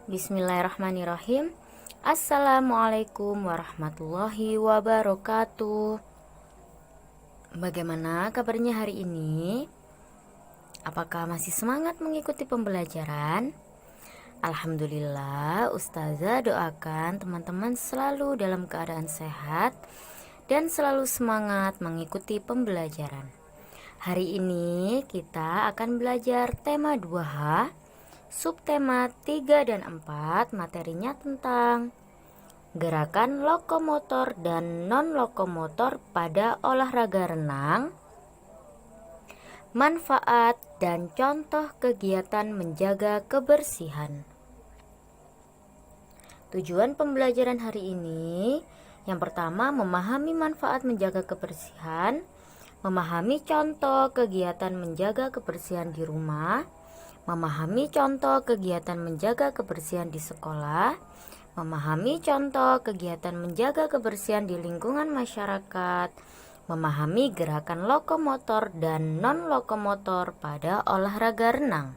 Bismillahirrahmanirrahim. Assalamualaikum warahmatullahi wabarakatuh. Bagaimana kabarnya hari ini? Apakah masih semangat mengikuti pembelajaran? Alhamdulillah, Ustazah doakan teman-teman selalu dalam keadaan sehat dan selalu semangat mengikuti pembelajaran. Hari ini kita akan belajar tema 2H, subtema 3 dan 4, materinya tentang gerakan lokomotor dan non-lokomotor pada olahraga renang, manfaat dan contoh kegiatan menjaga kebersihan. Tujuan pembelajaran hari ini, yang pertama memahami manfaat menjaga kebersihan, memahami contoh kegiatan menjaga kebersihan di rumah, memahami contoh kegiatan menjaga kebersihan di sekolah, memahami contoh kegiatan menjaga kebersihan di lingkungan masyarakat, memahami gerakan lokomotor dan non-lokomotor pada olahraga renang.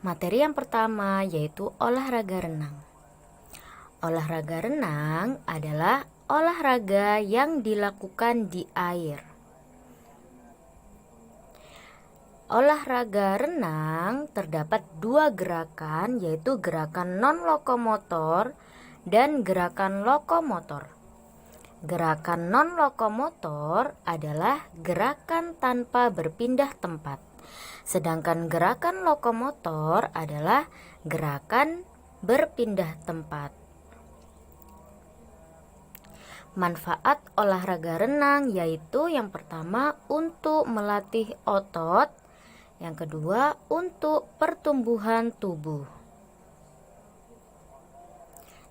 Materi yang pertama yaitu olahraga renang. Olahraga renang adalah olahraga yang dilakukan di air. Olahraga renang terdapat dua gerakan, yaitu gerakan non-lokomotor dan gerakan lokomotor. Gerakan non-lokomotor adalah gerakan tanpa berpindah tempat, sedangkan gerakan lokomotor adalah gerakan berpindah tempat. Manfaat olahraga renang yaitu yang pertama untuk melatih otot, yang kedua untuk pertumbuhan tubuh.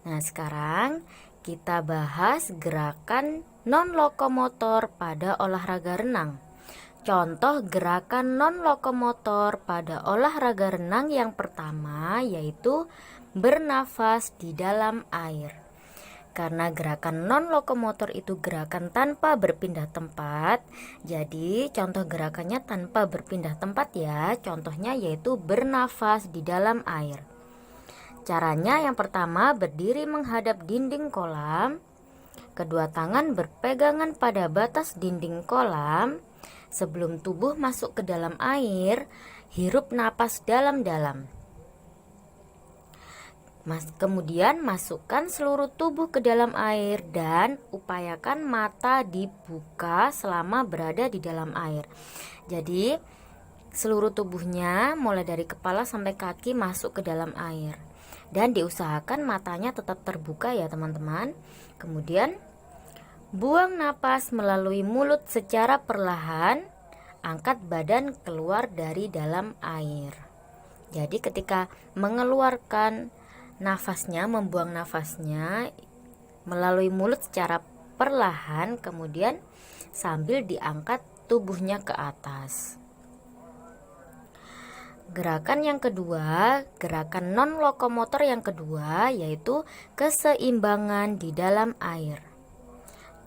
Nah, sekarang kita bahas gerakan non-lokomotor pada olahraga renang. Contoh gerakan non-lokomotor pada olahraga renang yang pertama yaitu bernafas di dalam air. Karena gerakan non-lokomotor itu gerakan tanpa berpindah tempat, jadi contoh gerakannya tanpa berpindah tempat ya. Contohnya yaitu bernafas di dalam air. Caranya yang pertama berdiri menghadap dinding kolam, kedua tangan berpegangan pada batas dinding kolam. Sebelum tubuh masuk ke dalam air, hirup napas dalam-dalam. Kemudian masukkan seluruh tubuh ke dalam air dan upayakan mata dibuka selama berada di dalam air. Jadi seluruh tubuhnya mulai dari kepala sampai kaki masuk ke dalam air. Dan diusahakan matanya tetap terbuka ya teman-teman. Kemudian buang napas melalui mulut secara perlahan. Angkat badan keluar dari dalam air. Jadi ketika mengeluarkan nafasnya, membuang nafasnya melalui mulut secara perlahan, kemudian sambil diangkat tubuhnya ke atas. Gerakan yang kedua, gerakan non-lokomotor yang kedua yaitu keseimbangan di dalam air.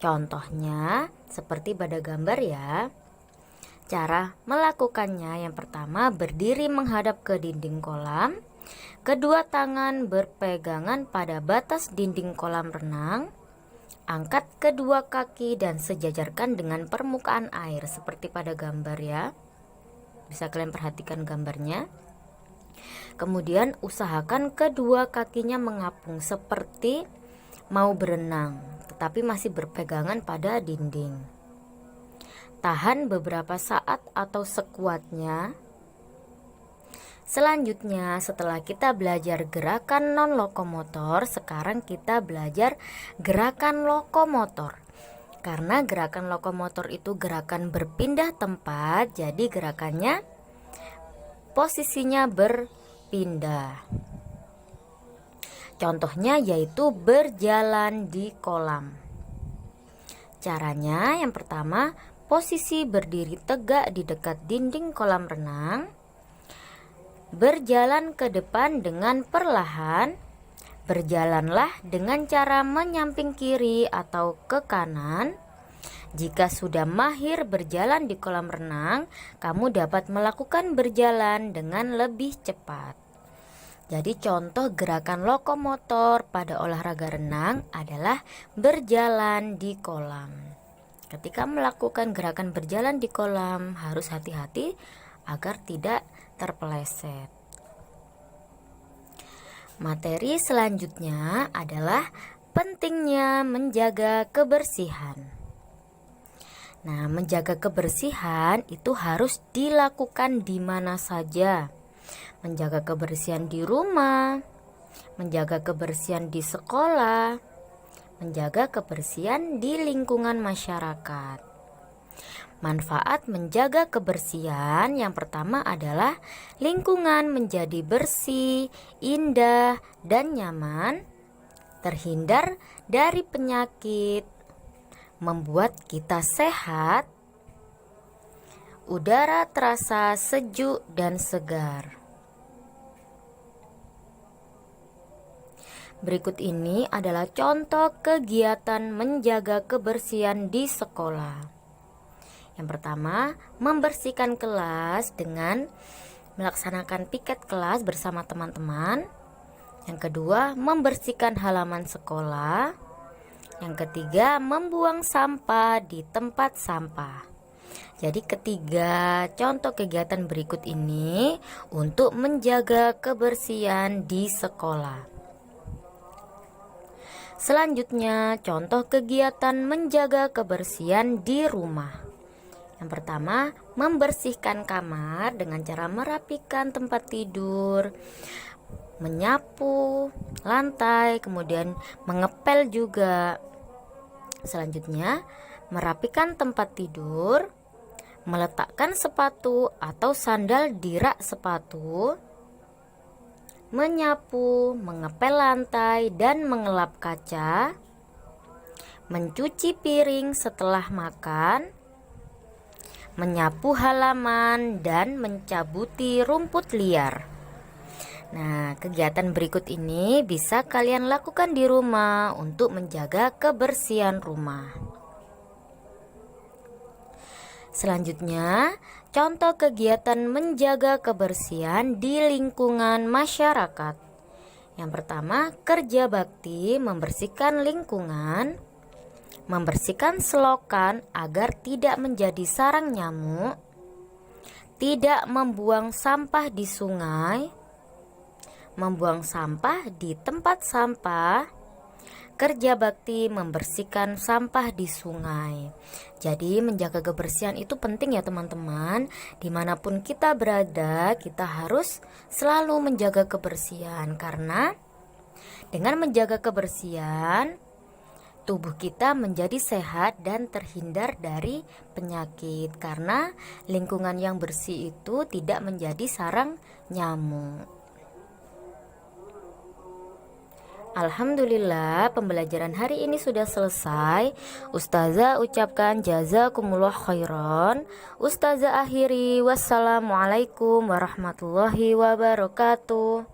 Contohnya seperti pada gambar ya. Cara melakukannya yang pertama berdiri menghadap ke dinding kolam. Kedua tangan berpegangan pada batas dinding kolam renang. Angkat kedua kaki dan sejajarkan dengan permukaan air seperti pada gambar ya. Bisa kalian perhatikan gambarnya. Kemudian usahakan kedua kakinya mengapung seperti mau berenang, tetapi masih berpegangan pada dinding. Tahan beberapa saat atau sekuatnya. Selanjutnya, setelah kita belajar gerakan non-lokomotor, sekarang kita belajar gerakan lokomotor. Karena gerakan lokomotor itu gerakan berpindah tempat, jadi gerakannya posisinya berpindah. Contohnya yaitu berjalan di kolam. Caranya yang pertama, posisi berdiri tegak di dekat dinding kolam renang. Berjalan ke depan dengan perlahan. Berjalanlah dengan cara menyamping kiri atau ke kanan. Jika sudah mahir berjalan di kolam renang, kamu dapat melakukan berjalan dengan lebih cepat. Jadi contoh gerakan lokomotor pada olahraga renang adalah berjalan di kolam. Ketika melakukan gerakan berjalan di kolam, harus hati-hati agar tidak terpeleset. Materi selanjutnya adalah pentingnya menjaga kebersihan. Nah, menjaga kebersihan itu harus dilakukan di mana saja. Menjaga kebersihan di rumah, menjaga kebersihan di sekolah, menjaga kebersihan di lingkungan masyarakat. Manfaat menjaga kebersihan yang pertama adalah lingkungan menjadi bersih, indah, dan nyaman, terhindar dari penyakit, membuat kita sehat, udara terasa sejuk dan segar. Berikut ini adalah contoh kegiatan menjaga kebersihan di sekolah. Yang pertama, membersihkan kelas dengan melaksanakan piket kelas bersama teman-teman. Yang kedua, membersihkan halaman sekolah. Yang ketiga, membuang sampah di tempat sampah. Jadi ketiga contoh kegiatan berikut ini untuk menjaga kebersihan di sekolah. Selanjutnya, contoh kegiatan menjaga kebersihan di rumah. Yang pertama, membersihkan kamar dengan cara merapikan tempat tidur, menyapu lantai, kemudian mengepel juga. Selanjutnya, merapikan tempat tidur, meletakkan sepatu atau sandal di rak sepatu, menyapu, mengepel lantai dan mengelap kaca, mencuci piring setelah makan, menyapu halaman dan mencabuti rumput liar. Nah, kegiatan berikut ini bisa kalian lakukan di rumah untuk menjaga kebersihan rumah. Selanjutnya, contoh kegiatan menjaga kebersihan di lingkungan masyarakat. Yang pertama, kerja bakti membersihkan lingkungan, membersihkan selokan agar tidak menjadi sarang nyamuk, tidak membuang sampah di sungai, membuang sampah di tempat sampah. Kerja bakti membersihkan sampah di sungai. Jadi menjaga kebersihan itu penting ya teman-teman. Dimanapun kita berada, kita harus selalu menjaga kebersihan. Karena dengan menjaga kebersihan, tubuh kita menjadi sehat dan terhindar dari penyakit. Karena lingkungan yang bersih itu tidak menjadi sarang nyamuk. Alhamdulillah, pembelajaran hari ini sudah selesai. Ustazah ucapkan jazakumullah khairan. Ustazah akhiri, wassalamualaikum warahmatullahi wabarakatuh.